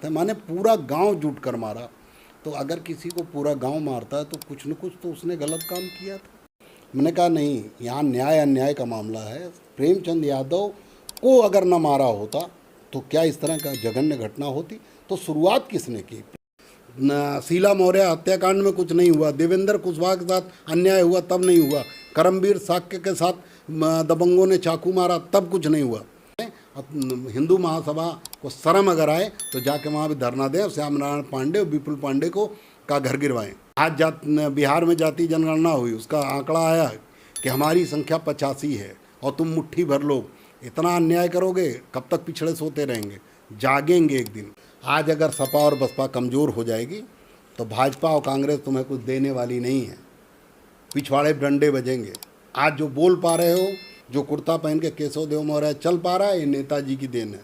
है, माने पूरा गांव जुट कर मारा। तो अगर किसी को पूरा गांव मारता है तो कुछ न कुछ तो उसने गलत काम किया था। मैंने कहा नहीं, यहाँ न्याय अन्याय का मामला है। प्रेमचंद यादव को अगर न मारा होता तो क्या इस तरह का जघन्य घटना होती? तो शुरुआत किसने की? शीला मौर्य हत्याकांड में कुछ नहीं हुआ, देवेंद्र कुशवाहा के साथ अन्याय हुआ तब नहीं हुआ, करमवीर साक्य के साथ दबंगों ने चाकू मारा तब कुछ नहीं हुआ। हिंदू महासभा को शर्म अगर आए तो जाके वहाँ भी धरना दें, श्याम नारायण पांडे और विपुल पांडे को का घर गिरवाएं। आज बिहार में जाति जनगणना हुई, उसका आंकड़ा आया कि हमारी संख्या 85 है और तुम मुट्ठी भर लोग। इतना अन्याय करोगे कब तक पिछड़े सोते रहेंगे? जागेंगे एक दिन। आज अगर सपा और बसपा कमज़ोर हो जाएगी तो भाजपा और कांग्रेस तुम्हें कुछ देने वाली नहीं है, पिछवाड़े डंडे बजेंगे। आज जो बोल पा रहे हो, जो कुर्ता पहन के केशव देव मौर्य चल पा रहा है, ये नेताजी की देन है।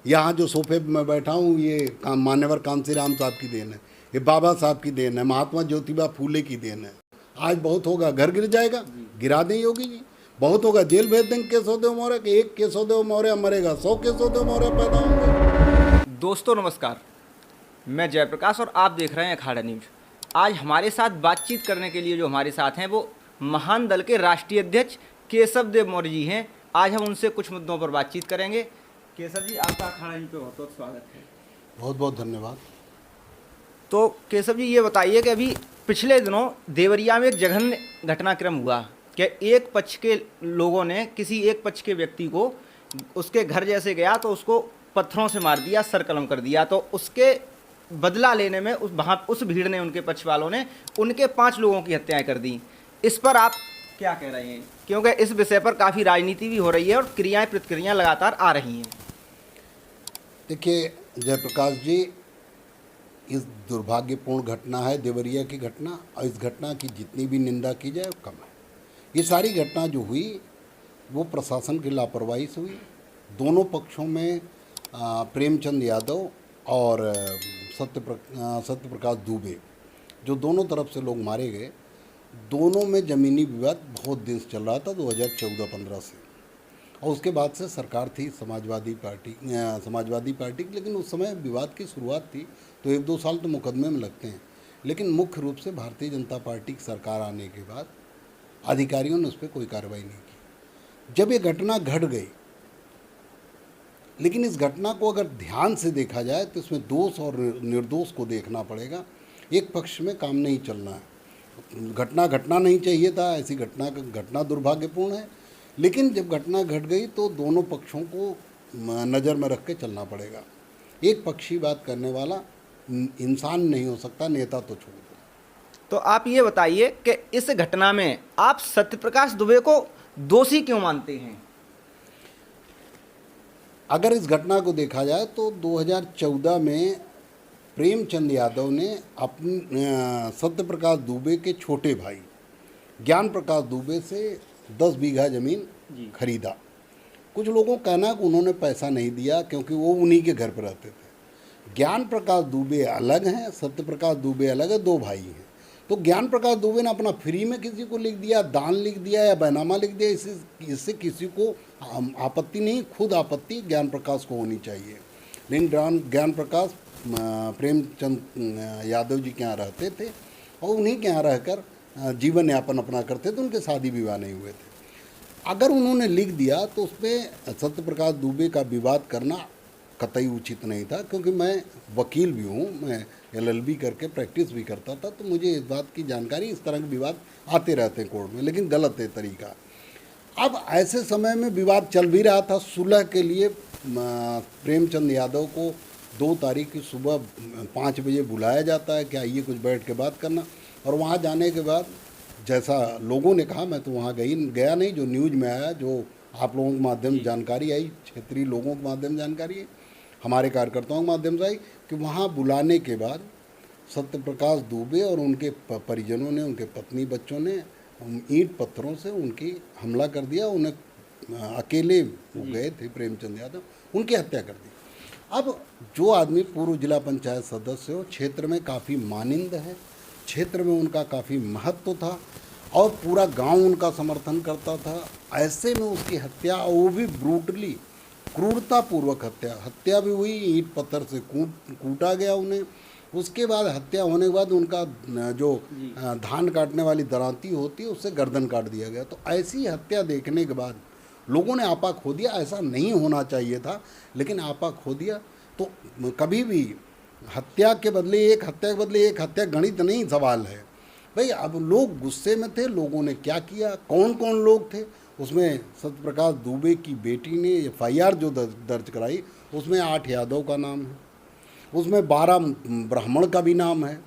यहाँ जो सोफे में बैठा हूँ ये मान्यवर कांसी राम साहब की देन है, ये बाबा साहब की देन है, महात्मा ज्योतिबा फूले की देन है। आज बहुत होगा, घर गिर जाएगा, गिरा दें योगी जी। बहुत होगा, जेल भेज देंगे केशव देव मौर्य के। एक केशव देव मौर्य मरेगा, 100 केशव देव मौर्य पैदा होंगे। दोस्तों नमस्कार, मैं जयप्रकाश और आप देख रहे हैं अखाड़ा न्यूज। आज हमारे साथ बातचीत करने के लिए जो हमारे साथ हैं वो महान दल के राष्ट्रीय अध्यक्ष केशव देव मौर्य जी हैं। आज हम उनसे कुछ मुद्दों पर बातचीत करेंगे। केशव जी, आपका अखाड़ा न्यूज पे बहुत बहुत स्वागत है। बहुत बहुत धन्यवाद। तो केशव जी, ये बताइए कि अभी पिछले दिनों देवरिया में एक जघन्य घटनाक्रम हुआ कि एक पक्ष के लोगों ने किसी एक पक्ष के व्यक्ति को उसके घर जैसे गया तो उसको पत्थरों से मार दिया, सर कलम कर दिया। तो उसके बदला लेने में उस भीड़ ने, उनके पक्ष वालों ने उनके 5 लोगों की हत्याएं कर दी। इस पर आप क्या कह रहे हैं? क्योंकि इस विषय पर काफ़ी राजनीति भी हो रही है और क्रियाएं प्रतिक्रियाएं लगातार आ रही हैं। देखिए जयप्रकाश जी, इस दुर्भाग्यपूर्ण घटना है देवरिया की घटना, और इस घटना की जितनी भी निंदा की जाए वो कम है। ये सारी घटना जो हुई वो प्रशासन की लापरवाही से हुई। दोनों पक्षों में प्रेमचंद यादव और सत्यप्रकाश दुबे, जो दोनों तरफ से लोग मारे गए, दोनों में ज़मीनी विवाद बहुत दिन से चल रहा था, 2014-15 से। और उसके बाद से सरकार थी समाजवादी पार्टी की, लेकिन उस समय विवाद की शुरुआत थी तो 1-2 साल तो मुकदमे में लगते हैं। लेकिन मुख्य रूप से भारतीय जनता पार्टी की सरकार आने के बाद अधिकारियों ने उस पर कोई कार्रवाई नहीं की। जब ये घटना घट गई, लेकिन इस घटना को अगर ध्यान से देखा जाए तो इसमें दोष और निर्दोष को देखना पड़ेगा। एक पक्ष में काम नहीं चलना है। घटना नहीं चाहिए था, ऐसी घटना दुर्भाग्यपूर्ण है। लेकिन जब घटना घट गई तो दोनों पक्षों को नज़र में रख के चलना पड़ेगा। एक पक्षी बात करने वाला इंसान नहीं हो सकता, नेता तो छोड़ दो। तो आप ये बताइए कि इस घटना में आप सत्यप्रकाश दुबे को दोषी क्यों मानते हैं? अगर इस घटना को देखा जाए तो 2014 में प्रेमचंद यादव ने अपने सत्यप्रकाश दुबे के छोटे भाई ज्ञान प्रकाश दुबे से 10 बीघा ज़मीन खरीदा। कुछ लोगों का कहना है कि उन्होंने पैसा नहीं दिया क्योंकि वो उन्हीं के घर पर रहते थे। ज्ञान प्रकाश दुबे अलग हैं, सत्यप्रकाश दुबे अलग है, 2 भाई हैं। तो ज्ञान प्रकाश दुबे ने अपना फ्री में किसी को लिख दिया, दान लिख दिया या बैनामा लिख दिया, इससे किसी को आपत्ति नहीं, खुद आपत्ति ज्ञान प्रकाश को होनी चाहिए। लेकिन ज्ञान प्रकाश प्रेमचंद यादव जी के यहाँ रहते थे और उन्हीं के यहाँ रहकर जीवन यापन अपना करते थे, उनके शादी विवाह नहीं हुए थे। अगर उन्होंने लिख दिया तो उसमें सत्यप्रकाश दुबे का विवाद करना कतई उचित नहीं था, क्योंकि मैं वकील भी हूँ, मैं LLB करके प्रैक्टिस भी करता था, तो मुझे इस बात की जानकारी, इस तरह के विवाद आते रहते हैं कोर्ट में, लेकिन गलत है तरीका। अब ऐसे समय में विवाद चल भी रहा था, सुलह के लिए प्रेमचंद यादव को 2 तारीख की सुबह 5 बजे बुलाया जाता है कि आइए कुछ बैठ के बात करना। और वहाँ जाने के बाद जैसा लोगों ने कहा, मैं तो वहाँ गया नहीं, जो न्यूज़ में आया, जो आप लोगों के माध्यम से जानकारी आई, क्षेत्रीय लोगों के माध्यम से जानकारी है, हमारे कार्यकर्ताओं के माध्यम से आई कि वहाँ बुलाने के बाद सत्यप्रकाश दुबे और उनके परिजनों ने, उनके पत्नी बच्चों ने ईंट पत्थरों से उनकी हमला कर दिया। उन्हें अकेले वो गए थे प्रेमचंद यादव, उनकी हत्या कर दी। अब जो आदमी पूर्व जिला पंचायत सदस्य हो, क्षेत्र में काफ़ी मानिंद है, क्षेत्र में उनका काफ़ी महत्व था और पूरा गांव उनका समर्थन करता था, ऐसे में उसकी हत्या, और वो भी ब्रूटली क्रूरतापूर्वक हत्या, हत्या भी हुई, ईंट पत्थर से कूटा गया उन्हें। उसके बाद हत्या होने के बाद उनका जो धान काटने वाली दरांती होती है उससे गर्दन काट दिया गया। तो ऐसी हत्या देखने के बाद लोगों ने आपा खो दिया। ऐसा नहीं होना चाहिए था, लेकिन आपा खो दिया। तो कभी भी हत्या के बदले एक हत्या गणित नहीं सवाल है भाई। अब लोग गुस्से में थे, लोगों ने क्या किया, कौन कौन लोग थे उसमें। सत्यप्रकाश दुबे की बेटी ने FIR जो दर्ज कराई उसमें 8 यादव का नाम है, उसमें 12 ब्राह्मण का भी नाम है,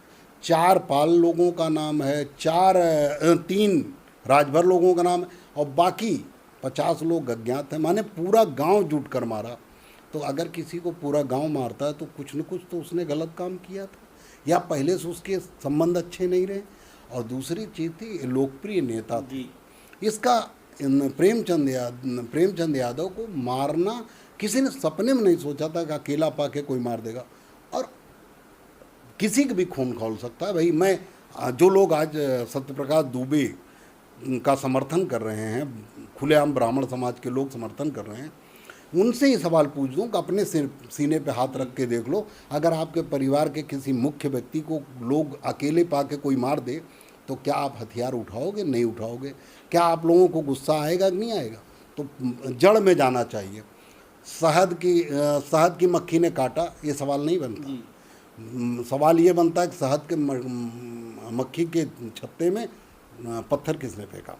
4 पाल लोगों का नाम है, 3 राजभर लोगों का नाम है, और बाकी 50 लोग अज्ञात हैं। माने पूरा गांव जुट कर मारा। तो अगर किसी को पूरा गांव मारता है तो कुछ न कुछ तो उसने गलत काम किया था, या पहले से उसके संबंध अच्छे नहीं रहे। और दूसरी चीज़ थी, लोकप्रिय नेता थी। इसका प्रेमचंद यादव को मारना किसी ने सपने में नहीं सोचा था कि अकेला पाके कोई मार देगा, और किसी का भी खून खौल सकता है। भाई मैं जो लोग आज सत्यप्रकाश दुबे का समर्थन कर रहे हैं, खुलेआम ब्राह्मण समाज के लोग समर्थन कर रहे हैं, उनसे ही सवाल पूछ दूँ कि अपने सीने पे हाथ रख के देख लो, अगर आपके परिवार के किसी मुख्य व्यक्ति को लोग अकेले पाके कोई मार दे तो क्या आप हथियार उठाओगे? नहीं उठाओगे। क्या आप लोगों को गुस्सा आएगा कि नहीं आएगा? तो जड़ में जाना चाहिए। शहद की मक्खी ने काटा, ये सवाल नहीं बनता। सवाल ये बनता है कि शहद के मक्खी के छत्ते में पत्थर किसने फेंका।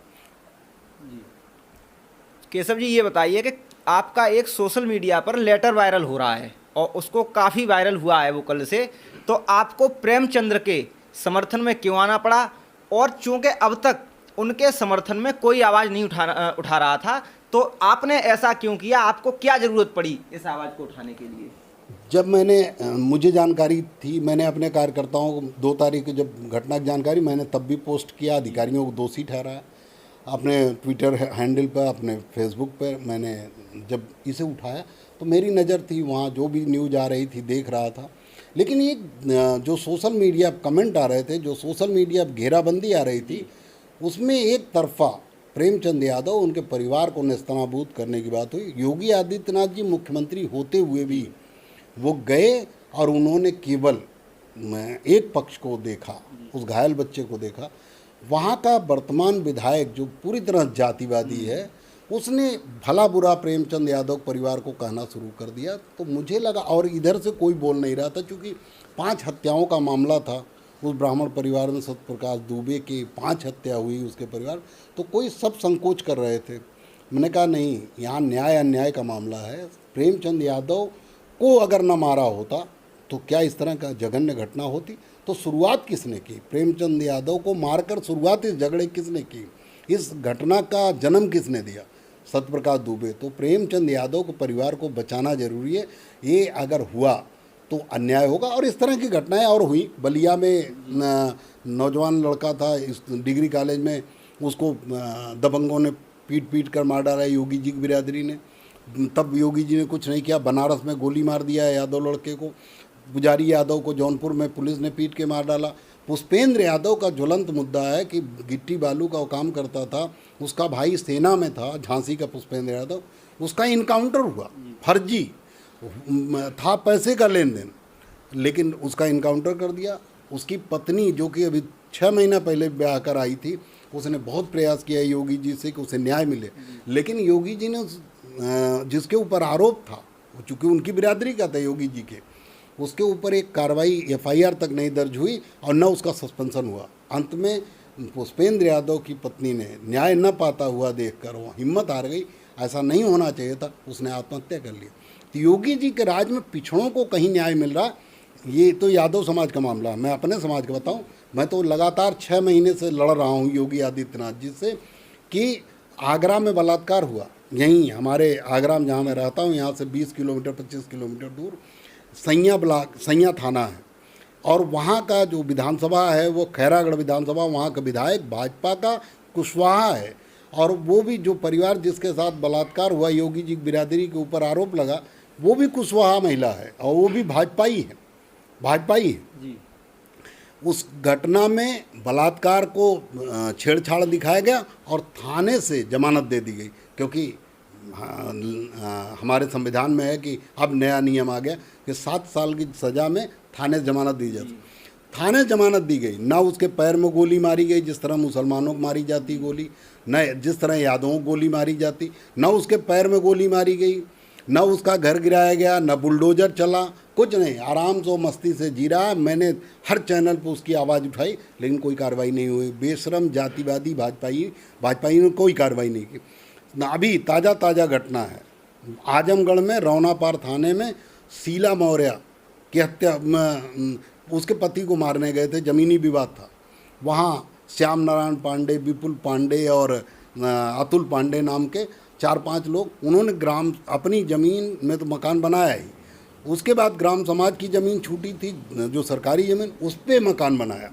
केशव जी, ये बताइए कि आपका एक सोशल मीडिया पर लेटर वायरल हो रहा है और उसको काफ़ी वायरल हुआ है वो कल से, तो आपको प्रेमचंद्र के समर्थन में क्यों आना पड़ा? और चूंकि अब तक उनके समर्थन में कोई आवाज़ नहीं उठा रहा था, तो आपने ऐसा क्यों किया? आपको क्या ज़रूरत पड़ी इस आवाज़ को उठाने के लिए? जब मुझे जानकारी थी, मैंने अपने कार्यकर्ताओं को 2 तारीख को जब घटना की जानकारी, मैंने तब भी पोस्ट किया, अधिकारियों को दोषी ठहराया अपने ट्विटर हैंडल पर, अपने फेसबुक पर। मैंने जब इसे उठाया तो मेरी नज़र थी वहाँ, जो भी न्यूज़ आ रही थी देख रहा था। लेकिन ये जो सोशल मीडिया कमेंट आ रहे थे, जो सोशल मीडिया घेराबंदी आ रही थी, उसमें एक तरफा प्रेमचंद यादव, उनके परिवार को नेस्तनाबूद करने की बात हुई। योगी आदित्यनाथ जी मुख्यमंत्री होते हुए भी वो गए और उन्होंने केवल एक पक्ष को देखा, उस घायल बच्चे को देखा। वहाँ का वर्तमान विधायक जो पूरी तरह जातिवादी है, उसने भला बुरा प्रेमचंद यादव परिवार को कहना शुरू कर दिया। तो मुझे लगा, और इधर से कोई बोल नहीं रहा था, क्योंकि 5 हत्याओं का मामला था उस ब्राह्मण परिवार में। सत्यप्रकाश दुबे की 5 हत्या हुई उसके परिवार, तो कोई सब संकोच कर रहे थे। मैंने कहा नहीं, यहाँ न्याय अन्याय का मामला है। प्रेमचंद यादव को अगर न मारा होता तो क्या इस तरह का जघन्य घटना होती? तो शुरुआत किसने की? प्रेमचंद यादव को मारकर शुरुआत इस झगड़े किसने की? इस घटना का जन्म किसने दिया? सत्यप्रकाश दुबे। तो प्रेमचंद यादव को परिवार को बचाना जरूरी है। ये अगर हुआ तो अन्याय होगा। और इस तरह की घटनाएं और हुई। बलिया में नौजवान लड़का था, इस डिग्री कॉलेज में, उसको दबंगों ने पीट कर मार डाला योगी जी की बिरादरी ने। तब योगी जी ने कुछ नहीं किया, बनारस में गोली मार दिया यादव लड़के को। पुजारी यादव को जौनपुर में पुलिस ने पीट के मार डाला। पुष्पेंद्र यादव का ज्वलंत मुद्दा है कि गिट्टी बालू का वो काम करता था, उसका भाई सेना में था, झांसी का पुष्पेंद्र यादव, उसका इनकाउंटर हुआ, फर्जी था, पैसे का लेन देन, लेकिन उसका इनकाउंटर कर दिया। उसकी पत्नी, जो कि अभी 6 महीना पहले ब्याह कर आई थी, उसने बहुत प्रयास किया योगी जी से कि उसे न्याय मिले, लेकिन योगी जी ने जिसके ऊपर आरोप था, चूँकि उनकी बिरादरी का था योगी जी के, उसके ऊपर एक कार्रवाई FIR तक नहीं दर्ज हुई और न उसका सस्पेंशन हुआ। अंत में पुष्पेंद्र यादव की पत्नी ने न्याय न पाता हुआ देखकर वो हिम्मत हार गई। ऐसा नहीं होना चाहिए था, उसने आत्महत्या कर ली। तो योगी जी के राज में पिछड़ों को कहीं न्याय मिल रहा, ये तो यादव समाज का मामला है। मैं अपने समाज का बताऊँ, मैं तो लगातार 6 महीने से लड़ रहा हूँ योगी आदित्यनाथ जी से कि आगरा में बलात्कार हुआ। यहीं हमारे आगरा में, जहाँ मैं रहता हूँ, यहाँ से 20 किलोमीटर 25 किलोमीटर दूर सैया थाना है, और वहाँ का जो विधानसभा है वो खैरागढ़ विधानसभा, वहाँ का विधायक भाजपा का कुशवाहा है। और वो भी जो परिवार जिसके साथ बलात्कार हुआ, योगी जी की बिरादरी के ऊपर आरोप लगा, वो भी कुशवाहा महिला है और वो भी भाजपाई है जी। उस घटना में बलात्कार को छेड़छाड़ दिखाया गया और थाने से जमानत दे दी गई, क्योंकि हमारे संविधान में है कि अब नया नियम आ गया कि 7 साल की सज़ा में थाने जमानत दी जाती। थाने जमानत दी गई, ना उसके पैर में गोली मारी गई जिस तरह मुसलमानों को मारी जाती गोली, न जिस तरह यादवों को गोली मारी जाती, ना उसके पैर में गोली मारी गई, ना उसका घर गिराया गया, ना बुलडोजर चला, कुछ नहीं, आराम से मस्ती से जी रहा। मैंने हर चैनल पर उसकी आवाज़ उठाई लेकिन कोई कार्रवाई नहीं हुई। बेशरम जातिवादी भाजपाई ने कोई कार्रवाई नहीं की। ना अभी ताज़ा घटना है, आजमगढ़ में रौनापार थाने में शीला मौर्य की हत्या, उसके पति को मारने गए थे, ज़मीनी विवाद था। वहाँ श्याम नारायण पांडे, विपुल पांडे और अतुल पांडे नाम के 4-5 लोग, उन्होंने ग्राम अपनी ज़मीन में तो मकान बनाया ही, उसके बाद ग्राम समाज की ज़मीन छूटी थी जो सरकारी ज़मीन, उस पर मकान बनाया।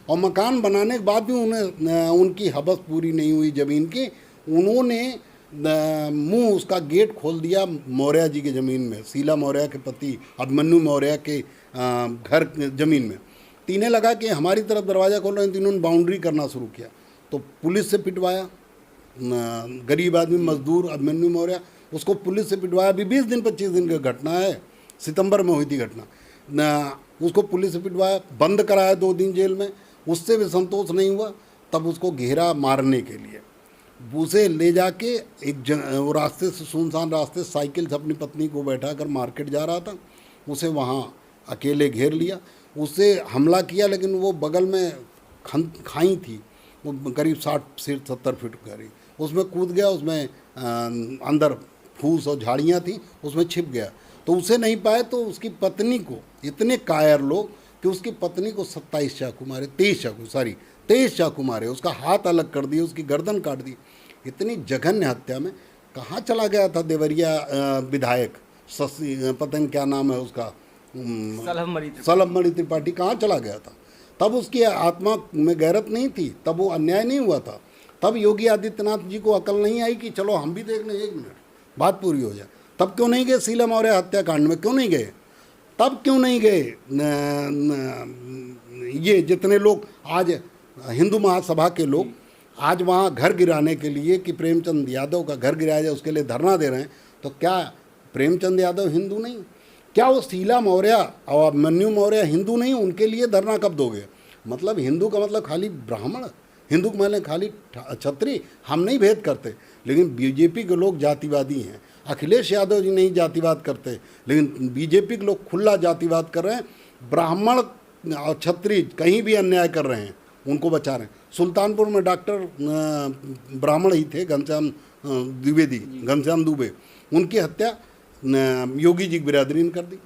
और मकान बनाने के बाद भी उन्हें उनकी हवस पूरी नहीं हुई ज़मीन की, उन्होंने मुंह उसका गेट खोल दिया मौर्य जी की ज़मीन में, शीला मौर्य के पति अभिमन्यु मौर्य के घर ज़मीन में। तीने लगा कि हमारी तरफ दरवाज़ा खोल रहे हैं, तो इन्होंने बाउंड्री करना शुरू किया, तो पुलिस से पिटवाया। गरीब आदमी मजदूर अभिमन्यु मौर्य, उसको पुलिस से पिटवाया। अभी 20 दिन 25 दिन की घटना है, सितंबर में हुई थी घटना। उसको पुलिस से पिटवाया, बंद कराया 2 दिन जेल में, उससे भी संतोष नहीं हुआ। तब उसको घेरा मारने के लिए उसे ले जाके एक वो रास्ते से, सुनसान रास्ते, साइकिल से अपनी पत्नी को बैठा कर मार्केट जा रहा था, उसे वहाँ अकेले घेर लिया, उससे हमला किया। लेकिन वो बगल में खाई थी, वो करीब 60 से 70 फीट करीब, उसमें कूद गया, उसमें अंदर फूस और झाड़ियाँ थी, उसमें छिप गया। तो उसे नहीं पाए तो उसकी पत्नी को, इतने कायर लोग कि उसकी पत्नी को 27 चाकू मारे, 23 चाकू मारे, उसका हाथ अलग कर दिए, उसकी गर्दन काट दी। इतनी जघन्य हत्या में कहाँ चला गया था देवरिया विधायक शशि, पता नहीं क्या नाम है उसका, सलभमणि त्रिपाठी, कहाँ चला गया था? तब उसकी आत्मा में गैरत नहीं थी, तब वो अन्याय नहीं हुआ था। तब योगी आदित्यनाथ जी को अकल नहीं आई कि चलो हम भी देख लें, 1 मिनट बात पूरी हो जाए। तब क्यों नहीं गए शीला मौर्य हत्याकांड में? क्यों नहीं गए? तब क्यों नहीं गए? ये जितने लोग आज हिंदू महासभा के लोग आज वहाँ घर गिराने के लिए कि प्रेमचंद यादव का घर गिराया जाए उसके लिए धरना दे रहे हैं, तो क्या प्रेमचंद यादव हिंदू नहीं? क्या वो शीला मौर्य और अभिमन्यु मौर्य हिंदू नहीं? उनके लिए धरना कब दोगे? मतलब हिंदू का मतलब खाली ब्राह्मण, हिंदू का मतलब खाली क्षत्रिय? हम नहीं भेद करते, लेकिन बीजेपी के लोग जातिवादी हैं। अखिलेश यादव जी नहीं जातिवाद करते, लेकिन बीजेपी के लोग खुला जातिवाद कर रहे हैं। ब्राह्मण और क्षत्रिय कहीं भी अन्याय कर रहे हैं, उनको बचा रहे हैं। सुल्तानपुर में डॉक्टर ब्राह्मण ही थे, घनश्याम दुबे, उनकी हत्या योगी जी की बिरादरी ने कर दी।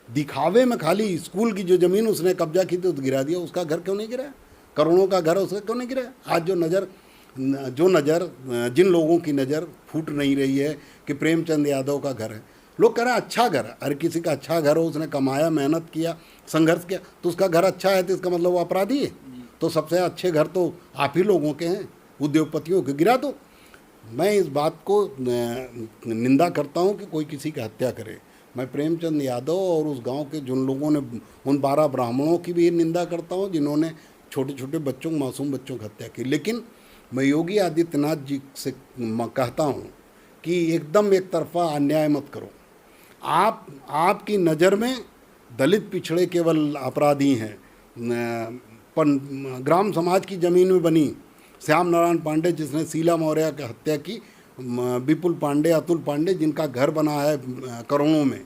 दिखावे में खाली स्कूल की जो ज़मीन उसने कब्जा की थी तो गिरा दिया, उसका घर क्यों नहीं गिराया? करोड़ों का घर उसका क्यों नहीं गिराया? आज जो नज़र जिन लोगों की नज़र फूट नहीं रही है कि प्रेमचंद यादव का घर है, लोग कह रहे हैं अच्छा घर है। अरे किसी का अच्छा घर हो, उसने कमाया, मेहनत किया, संघर्ष किया, तो उसका घर अच्छा है तो इसका मतलब वो अपराधी है? तो सबसे अच्छे घर तो आप ही लोगों के हैं, उद्योगपतियों के, गिरा दो। मैं इस बात को निंदा करता हूं कि कोई किसी की हत्या करे। मैं प्रेमचंद यादव और उस गांव के जिन लोगों ने, उन 12 ब्राह्मणों की भी निंदा करता हूं जिन्होंने छोटे छोटे बच्चों, मासूम बच्चों की हत्या की। लेकिन मैं योगी आदित्यनाथ जी से कहता हूं कि एकदम एक तरफा अन्याय मत करो। आपकी नज़र में दलित पिछड़े केवल अपराधी हैं। ग्राम समाज की ज़मीन में बनी श्याम नारायण पांडे जिसने शीला मौर्य की हत्या की, विपुल पांडे, अतुल पांडे जिनका घर बना है करोड़ों में,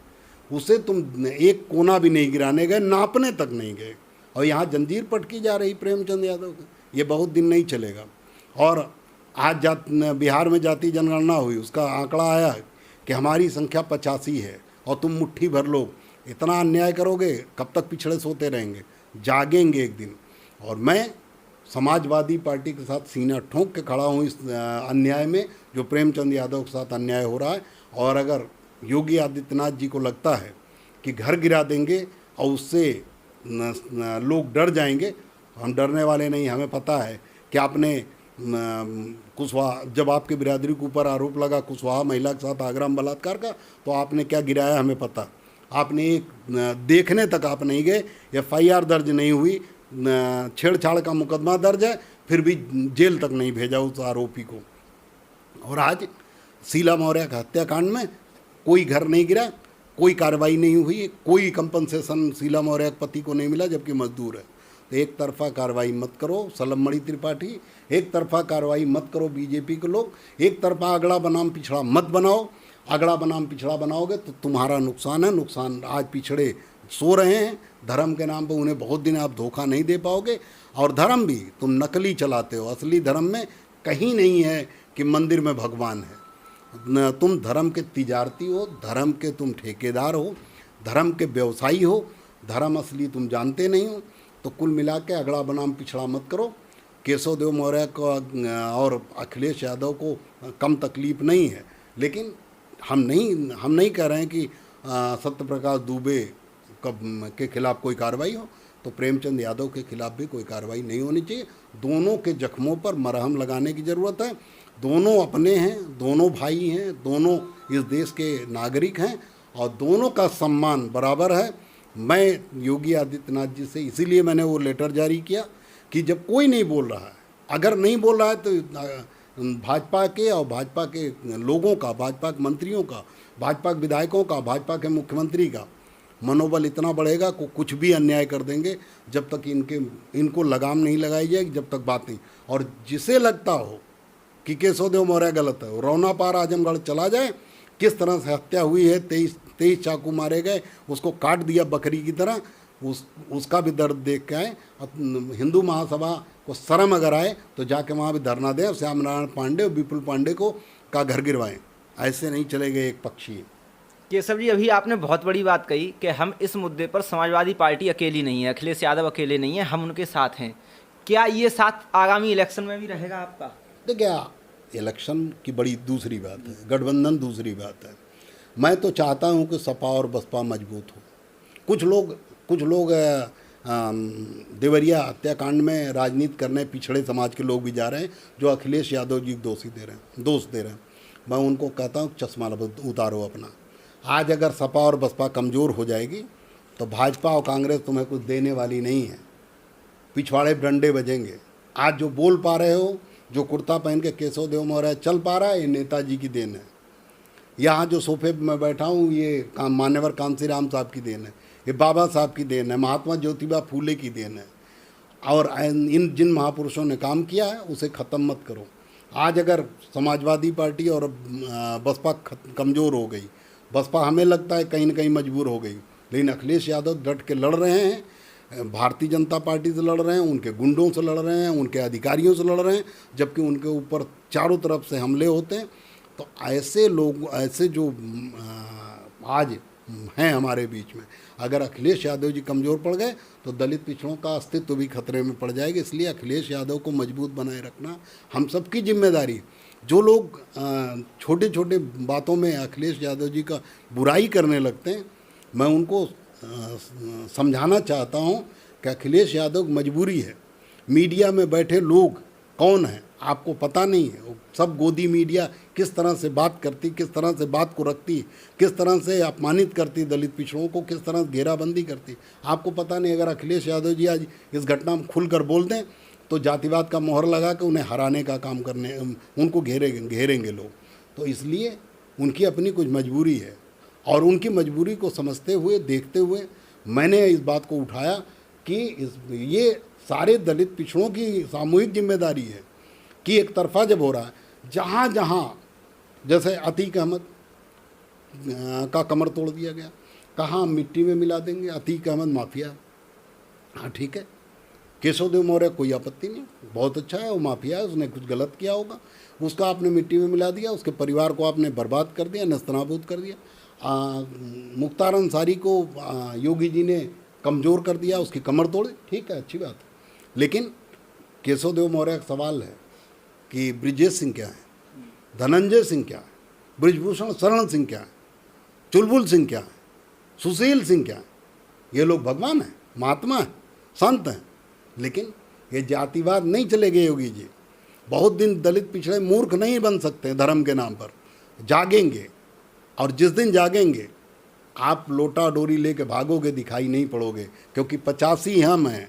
उसे तुम एक कोना भी नहीं गिराने गए, नापने तक नहीं गए, और यहाँ जंजीर पटकी जा रही प्रेमचंद यादव की। ये बहुत दिन नहीं चलेगा। और आज बिहार में जाति जनगणना हुई, उसका आंकड़ा आया कि हमारी संख्या 85 है और तुम मुट्ठी भर लोग इतना अन्याय करोगे, कब तक पिछड़े सोते रहेंगे? जागेंगे एक दिन। और मैं समाजवादी पार्टी के साथ सीना ठोंक के खड़ा हूँ इस अन्याय में जो प्रेमचंद यादव के साथ अन्याय हो रहा है। और अगर योगी आदित्यनाथ जी को लगता है कि घर गिरा देंगे और उससे लोग डर जाएंगे, हम डरने वाले नहीं। हमें पता है कि आपने कुशवाहा, जब आपके बिरादरी के ऊपर आरोप लगा कुशवाहा महिला के साथ आगरा में बलात्कार का, तो आपने क्या गिराया हमें पता। आपने एक देखने तक आप नहीं गए, FIR दर्ज नहीं हुई, छेड़छाड़ का मुकदमा दर्ज है, फिर भी जेल तक नहीं भेजा उस आरोपी को। और आज शीला मौर्य का हत्याकांड में कोई घर नहीं गिरा, कोई कार्रवाई नहीं हुई, कोई कंपनसेशन शीला मौर्य के पति को नहीं मिला जबकि मजदूर है। तो एक तरफा कार्रवाई मत करो सलमणि त्रिपाठी, एक तरफा कार्रवाई मत करो बीजेपी के लोग, एक तरफा अगड़ा बनाम पिछड़ा मत बनाओ। अगड़ा बनाम पिछड़ा बनाओगे तो तुम्हारा नुकसान है। नुकसान आज पिछड़े सो रहे हैं धर्म के नाम पर, उन्हें बहुत दिन आप धोखा नहीं दे पाओगे। और धर्म भी तुम नकली चलाते हो, असली धर्म में कहीं नहीं है कि मंदिर में भगवान है। तुम धर्म के तिजारती हो, धर्म के तुम ठेकेदार हो, धर्म के व्यवसायी हो, धर्म असली तुम जानते नहीं हो। तो कुल मिला के अगड़ा बनाम पिछड़ा मत करो। केशव देव मौर्य को और अखिलेश यादव को कम तकलीफ नहीं है, लेकिन हम नहीं कह रहे हैं कि सत्य प्रकाश दुबे के खिलाफ कोई कार्रवाई हो, तो प्रेमचंद यादव के खिलाफ भी कोई कार्रवाई नहीं होनी चाहिए। दोनों के जख्मों पर मरहम लगाने की ज़रूरत है। दोनों अपने हैं, दोनों भाई हैं, दोनों इस देश के नागरिक हैं और दोनों का सम्मान बराबर है। मैं योगी आदित्यनाथ जी से इसीलिए मैंने वो लेटर जारी किया कि जब कोई नहीं बोल रहा है, अगर नहीं बोल रहा है तो भाजपा के और भाजपा के लोगों का, भाजपा के मंत्रियों का, भाजपा के विधायकों का, भाजपा के मुख्यमंत्री का मनोबल इतना बढ़ेगा को कुछ भी अन्याय कर देंगे जब तक इनको लगाम नहीं लगाई जाएगी, जब तक बात नहीं। और जिसे लगता हो कि केशव देव मौर्य गलत है, रौना पार आजमगढ़ चला जाए, किस तरह से हत्या हुई है, 23 चाकू मारे गए, उसको काट दिया बकरी की तरह, उसका भी दर्द देख के आए। हिंदू महासभा को शर्म अगर आए तो जाके वहाँ भी धरना दें और श्याम नारायण पांडे और विपुल पांडे को का घर गिरवाएं। ऐसे नहीं चलेगा एक पक्षी। केशव जी, अभी आपने बहुत बड़ी बात कही कि हम इस मुद्दे पर समाजवादी पार्टी अकेली नहीं है, अखिलेश यादव अकेले नहीं है, हम उनके साथ हैं। क्या ये साथ आगामी इलेक्शन में भी रहेगा आपका? देखिए, इलेक्शन की बड़ी दूसरी बात है, गठबंधन दूसरी बात है। मैं तो चाहता हूं कि सपा और बसपा मजबूत हो। कुछ लोग देवरिया हत्याकांड में राजनीति करने पिछड़े समाज के लोग भी जा रहे हैं जो अखिलेश यादव जी दोष दे रहे हैं। मैं उनको कहता हूँ चश्मा उतारो अपना। आज अगर सपा और बसपा कमज़ोर हो जाएगी तो भाजपा और कांग्रेस तुम्हें कुछ देने वाली नहीं है, पिछवाड़े डंडे बजेंगे। आज जो बोल पा रहे हो, जो कुर्ता पहन के केशव देव मौर्य चल पा रहा है, ये नेताजी की देन है। यहाँ जो सोफे पे मैं बैठा हूँ, ये मान्यवर कांसीराम साहब की देन है, ये बाबा साहब की देन है, महात्मा ज्योतिबा फूले की देन है। और इन जिन महापुरुषों ने काम किया है उसे ख़त्म मत करो। आज अगर समाजवादी पार्टी और बसपा कमज़ोर हो गई, बसपा हमें लगता है कहीं न कहीं मजबूर हो गई, लेकिन अखिलेश यादव डट के लड़ रहे हैं, भारतीय जनता पार्टी से लड़ रहे हैं, उनके गुंडों से लड़ रहे हैं, उनके अधिकारियों से लड़ रहे हैं, जबकि उनके ऊपर चारों तरफ से हमले होते हैं। तो ऐसे लोग, ऐसे जो आज हैं हमारे बीच में, अगर अखिलेश यादव जी कमज़ोर पड़ गए तो दलित पिछड़ों का अस्तित्व भी खतरे में पड़ जाएगा। इसलिए अखिलेश यादव को मजबूत बनाए रखना हम सबकी जिम्मेदारी। जो लोग छोटे छोटे बातों में अखिलेश यादव जी का बुराई करने लगते हैं, मैं उनको समझाना चाहता हूं कि अखिलेश यादव की मजबूरी है। मीडिया में बैठे लोग कौन हैं आपको पता नहीं है। सब गोदी मीडिया किस तरह से बात करती, किस तरह से बात को रखती, किस तरह से अपमानित करती दलित पिछड़ों को, किस तरह से घेराबंदी करती, आपको पता नहीं। अगर अखिलेश यादव जी आज इस घटना में खुलकर बोल दें तो जातिवाद का मोहर लगा के उन्हें हराने का काम करने, उनको घेरेंगे लोग। तो इसलिए उनकी अपनी कुछ मजबूरी है और उनकी मजबूरी को समझते हुए, देखते हुए मैंने इस बात को उठाया कि ये सारे दलित पिछड़ों की सामूहिक जिम्मेदारी है कि एक तरफा जब हो रहा है, जहाँ जहाँ जैसे अतीक अहमद का कमर तोड़ दिया गया, कहाँ मिट्टी में मिला देंगे, अतीक अहमद माफिया, हाँ ठीक है। केशव देव मौर्य कोई आपत्ति नहीं, बहुत अच्छा है, वो माफिया है, उसने कुछ गलत किया होगा, उसका आपने मिट्टी में मिला दिया, उसके परिवार को आपने बर्बाद कर दिया, नस्तनाबूद कर दिया। मुख्तार अंसारी को योगी जी ने कमज़ोर कर दिया, उसकी कमर तोड़े, ठीक है, अच्छी बात है। लेकिन केशव देव मौर्य का सवाल है कि ब्रिजेश सिंह क्या है, धनंजय सिंह क्या है, ब्रिजभूषण शरण सिंह क्या है, चुलबुल सिंह क्या है, सुशील सिंह क्या है? ये लोग भगवान हैं, महात्मा हैं, संत हैं। लेकिन ये जातिवाद नहीं चलेगा योगी जी। बहुत दिन दलित पिछड़े मूर्ख नहीं बन सकते धर्म के नाम पर, जागेंगे। और जिस दिन जागेंगे आप लोटा डोरी लेके भागोगे, दिखाई नहीं पड़ोगे, क्योंकि 85 हम हैं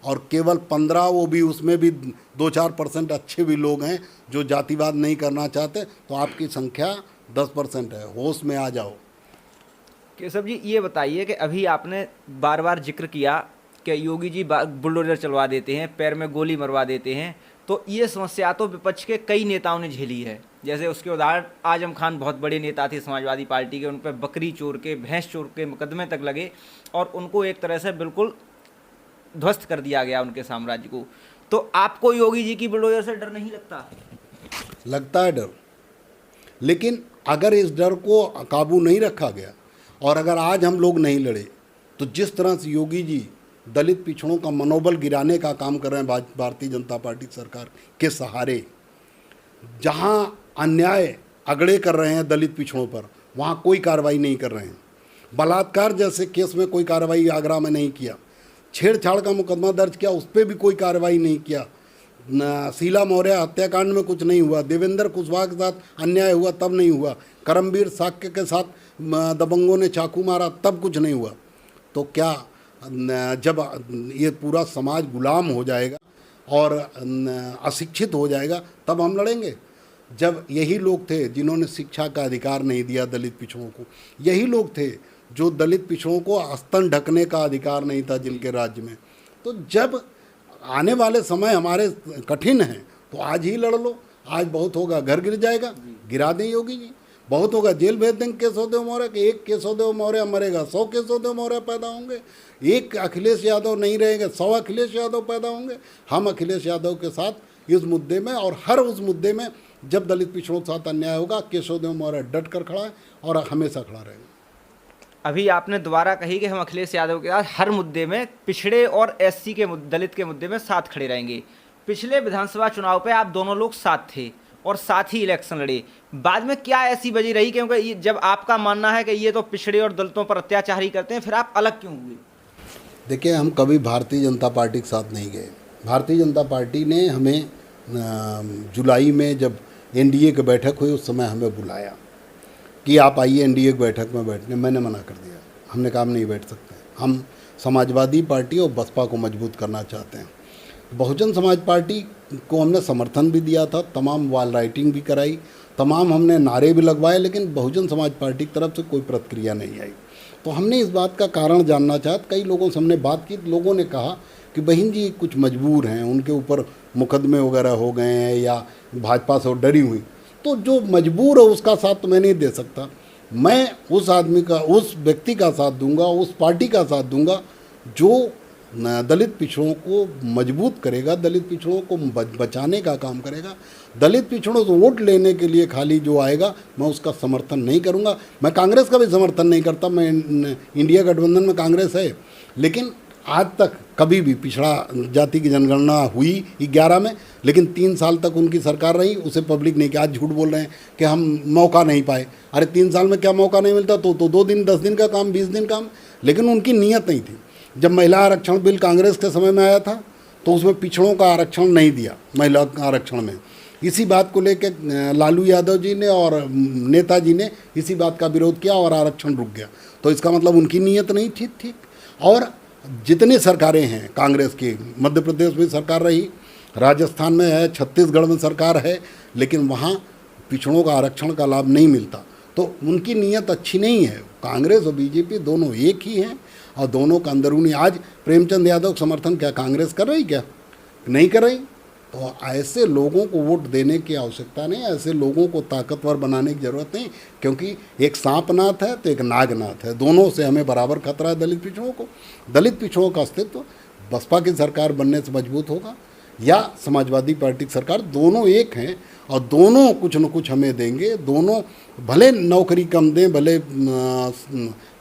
और केवल 15, वो भी उसमें भी 2-4% अच्छे भी लोग हैं जो जातिवाद नहीं करना चाहते, तो आपकी संख्या 10% है। होश में आ जाओ। केशव जी ये बताइए कि अभी आपने बार बार जिक्र किया कि योगी जी बुलडोजर चलवा देते हैं, पैर में गोली मरवा देते हैं, तो ये समस्या तो विपक्ष के कई नेताओं ने झेली है। जैसे उसके उदाहरण आजम खान बहुत बड़े नेता थे समाजवादी पार्टी के, उन पर बकरी चोर के, भैंस चोर के मुकदमे तक लगे और उनको एक तरह से बिल्कुल ध्वस्त कर दिया गया उनके साम्राज्य को। तो आपको योगी जी की बुलडोजर से डर नहीं लगता? लगता है डर, लेकिन अगर इस डर को काबू नहीं रखा गया और अगर आज हम लोग नहीं लड़े, तो जिस तरह से योगी जी दलित पिछड़ों का मनोबल गिराने का काम कर रहे हैं भारतीय जनता पार्टी सरकार के सहारे, जहां अन्याय अगड़े कर रहे हैं दलित पिछड़ों पर, वहां कोई कार्रवाई नहीं कर रहे हैं। बलात्कार जैसे केस में कोई कार्रवाई आगरा में नहीं किया, छेड़छाड़ का मुकदमा दर्ज किया, उस पर भी कोई कार्रवाई नहीं किया, शीला मौर्य हत्याकांड में कुछ नहीं हुआ, देवेंद्र कुशवाहा के साथ अन्याय हुआ तब नहीं हुआ, करमवीर साक्य के साथ दबंगों ने चाकू मारा तब कुछ नहीं हुआ। तो क्या जब ये पूरा समाज गुलाम हो जाएगा और अशिक्षित हो जाएगा तब हम लड़ेंगे? जब यही लोग थे जिन्होंने शिक्षा का अधिकार नहीं दिया दलित पिछड़ों को, यही लोग थे जो दलित पिछड़ों को आस्तन ढकने का अधिकार नहीं था जिनके राज्य में। तो जब आने वाले समय हमारे कठिन हैं तो आज ही लड़ लो। आज बहुत होगा घर गिर जाएगा, गिरा दें योगी जी। बहुत होगा जेल भेज देंगे केशवदेव मौर्य के। एक केशवदेव मौर्य मरेगा 100 केशवदेव मौर्य पैदा होंगे। एक अखिलेश यादव नहीं रहेंगे 100 अखिलेश यादव पैदा होंगे। हम अखिलेश यादव के साथ इस मुद्दे में और हर उस मुद्दे में जब दलित पिछड़ों के साथ अन्याय होगा, केशवदेव मौर्य डट कर खड़ा है और हमेशा खड़ा रहेगा। अभी आपने दोबारा कही कि हम अखिलेश यादव के साथ हर मुद्दे में, पिछड़े और एससी के दलित के मुद्दे में साथ खड़े रहेंगे। पिछले विधानसभा चुनाव पे आप दोनों लोग साथ थे और साथ ही इलेक्शन लड़े। बाद में क्या ऐसी वजह रही, क्योंकि जब आपका मानना है कि ये तो पिछड़े और दलितों पर अत्याचार ही करते हैं, फिर आप अलग क्यों हुए? देखिए, हम कभी भारतीय जनता पार्टी के साथ नहीं गए। भारतीय जनता पार्टी ने हमें जुलाई में जब एनडीए की बैठक हुई उस समय हमें बुलाया कि आप आइए एनडीए की बैठक में बैठने। मैंने मना कर दिया। हमने कहा हम नहीं बैठ सकते। हम समाजवादी पार्टी और बसपा को मजबूत करना चाहते हैं। बहुजन समाज पार्टी को हमने समर्थन भी दिया था, तमाम वॉल राइटिंग भी कराई, तमाम हमने नारे भी लगवाए, लेकिन बहुजन समाज पार्टी की तरफ से कोई प्रतिक्रिया नहीं आई। तो हमने इस बात का कारण जानना चाहा। कई लोगों से हमने बात की। लोगों ने कहा कि बहन जी कुछ मजबूर हैं, उनके ऊपर मुकदमे वगैरह हो गए हैं या भाजपा से डरी हुई। तो जो मजबूर है उसका साथ तो मैं नहीं दे सकता। मैं उस आदमी का, उस व्यक्ति का साथ दूंगा, उस पार्टी का साथ दूंगा जो दलित पिछड़ों को मजबूत करेगा, दलित पिछड़ों को बचाने का काम करेगा। दलित पिछड़ों से वोट लेने के लिए खाली जो आएगा, मैं उसका समर्थन नहीं करूंगा। मैं कांग्रेस का भी समर्थन नहीं करता। मैं इंडिया गठबंधन में कांग्रेस है, लेकिन आज तक कभी भी पिछड़ा जाति की जनगणना हुई 11 में, लेकिन 3 साल तक उनकी सरकार रही, उसे पब्लिक नहीं किया। आज झूठ बोल रहे हैं कि हम मौका नहीं पाए। अरे 3 साल में क्या मौका नहीं मिलता? तो 2 दिन 10 दिन का काम, 20 दिन काम, लेकिन उनकी नीयत नहीं थी। जब महिला आरक्षण बिल कांग्रेस के समय में आया था तो उसमें पिछड़ों का आरक्षण नहीं दिया महिला आरक्षण में। इसी बात को लेकर लालू यादव जी ने और नेताजी ने इसी बात का विरोध किया और आरक्षण रुक गया। तो इसका मतलब उनकी नीयत नहीं थी ठीक। और जितनी सरकारें हैं कांग्रेस की, मध्य प्रदेश में सरकार रही, राजस्थान में है, छत्तीसगढ़ में सरकार है, लेकिन वहाँ पिछड़ों का आरक्षण का लाभ नहीं मिलता। तो उनकी नीयत अच्छी नहीं है। कांग्रेस और बीजेपी दोनों एक ही हैं और दोनों का अंदरूनी। आज प्रेमचंद यादव का समर्थन क्या कांग्रेस कर रही? क्या नहीं कर रही? तो ऐसे लोगों को वोट देने की आवश्यकता नहीं। ऐसे लोगों को ताकतवर बनाने की ज़रूरत नहीं, क्योंकि एक सांपनाथ है तो एक नागनाथ है। दोनों से हमें बराबर खतरा है दलित पिछड़ों को। दलित पिछड़ों का अस्तित्व बसपा की सरकार बनने से मजबूत होगा या समाजवादी पार्टी की सरकार, दोनों एक हैं और दोनों कुछ न कुछ हमें देंगे। दोनों भले नौकरी कम दें, भले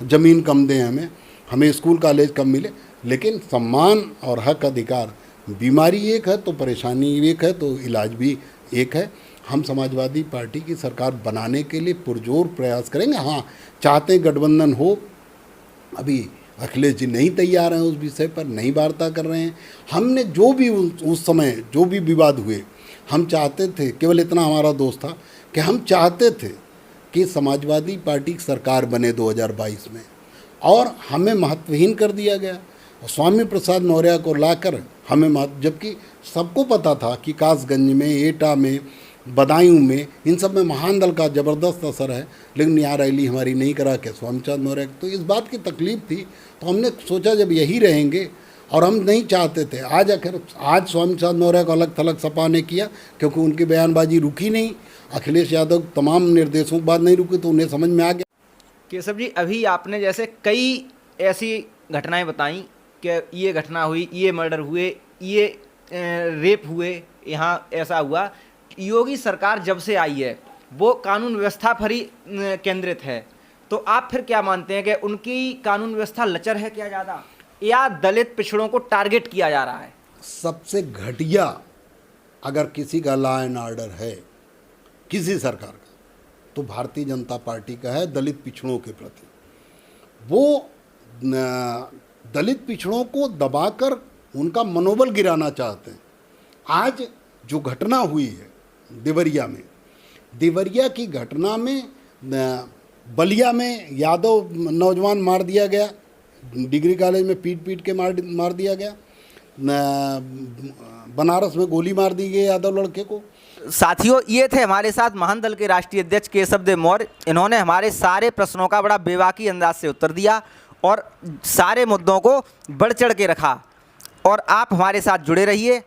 ज़मीन कम दें, हमें स्कूल कॉलेज कम मिले, लेकिन सम्मान और हक अधिकार, बीमारी एक है तो परेशानी एक है तो इलाज भी एक है। हम समाजवादी पार्टी की सरकार बनाने के लिए पुरजोर प्रयास करेंगे। हाँ, चाहते गठबंधन हो। अभी अखिलेश जी नहीं तैयार हैं, उस विषय पर नहीं वार्ता कर रहे हैं। हमने जो भी उस समय जो भी विवाद हुए, हम चाहते थे, केवल इतना हमारा दोष था कि हम चाहते थे कि समाजवादी पार्टी की सरकार बने 2022 में, और हमें महत्वहीन कर दिया गया। स्वामी प्रसाद मौर्य को लाकर हमें जबकि सबको पता था कि कासगंज में, एटा में, बदायूं में, इन सब में महान दल का ज़बरदस्त असर है, लेकिन यहाँ रैली हमारी नहीं करा के स्वामी प्रसाद मौर्य। तो इस बात की तकलीफ़ थी, तो हमने सोचा जब यही रहेंगे, और हम नहीं चाहते थे। आज स्वामी प्रसाद मौर्य को अलग थलग सपा ने किया, क्योंकि उनकी बयानबाजी रुकी नहीं, अखिलेश यादव तमाम निर्देशों के बाद नहीं रुकी, तो उन्हें समझ में आ गया। केशव जी, अभी आपने जैसे कई ऐसी घटनाएं बताई कि ये घटना हुई, ये मर्डर हुए, ये रेप हुए, यहाँ ऐसा हुआ। योगी सरकार जब से आई है वो कानून व्यवस्था पर ही केंद्रित है, तो आप फिर क्या मानते हैं कि उनकी कानून व्यवस्था लचर है क्या ज़्यादा, या दलित पिछड़ों को टारगेट किया जा रहा है? सबसे घटिया अगर किसी का लॉ एंड ऑर्डर है किसी सरकार का, तो भारतीय जनता पार्टी का है दलित पिछड़ों के प्रति। वो दलित पिछड़ों को दबाकर उनका मनोबल गिराना चाहते हैं। आज जो घटना हुई है देवरिया की घटना में, बलिया में यादव नौजवान मार दिया गया, डिग्री कॉलेज में पीट के मार दिया गया, बनारस में गोली मार दी गई यादव लड़के को। साथियों, ये थे हमारे साथ महान दल के राष्ट्रीय अध्यक्ष केशव देव मौर्य। इन्होंने हमारे सारे प्रश्नों का बड़ा बेबाकी अंदाज से उत्तर दिया और सारे मुद्दों को बढ़ चढ़ के रखा, और आप हमारे साथ जुड़े रहिए।